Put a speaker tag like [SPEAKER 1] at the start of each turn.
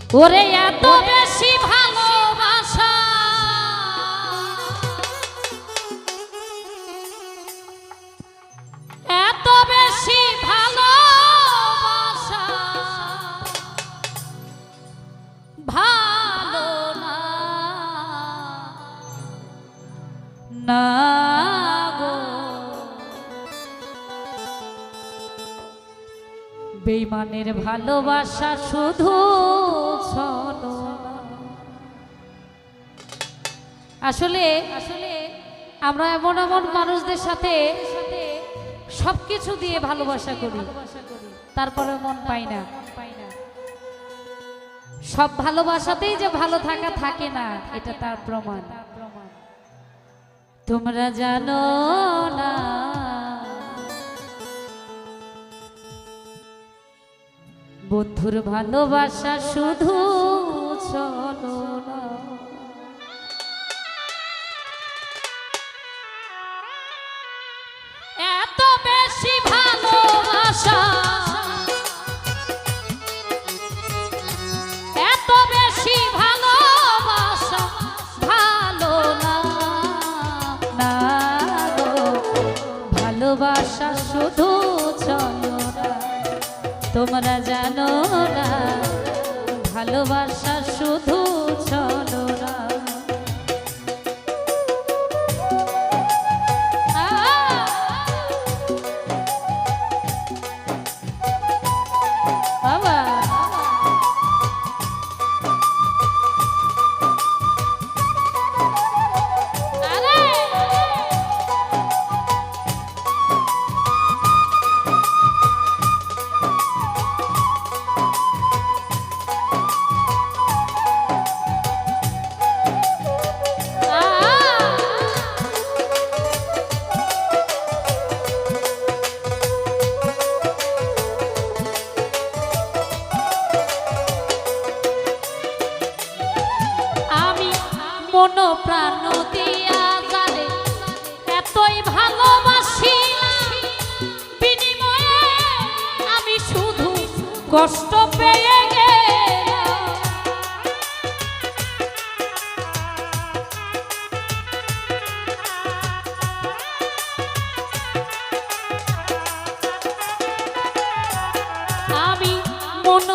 [SPEAKER 1] ওরে এত বেশি ভালোবাসা এত বেশি ভালোবাসা ভালো না না গো বেঈমানের ভালোবাসা শুধু ছলো আসলে আমরা এমন এমন মানুষদের সাথে সবকিছু দিয়ে ভালোবাসা করি তারপরে মন পাই না সব ভালোবাসাতেই যে ভালো থাকা থাকে না এটা তার প্রমাণ তোমরা জানো না বন্ধুর ভালোবাসা শুধু চলো না এত বেশি ভালোবাসা এত বেশি ভালোবাসা ভালো না না গো ভালোবাসা শুধু চলো না তোমরা জানো না ভালোবাসা শুধু চলো না বাবা মন প্রাণ দিয়া যারে এতই ভালোবাসি বিনিময়ে আমি শুধু কষ্ট পেয়ে গেলাম আমি মন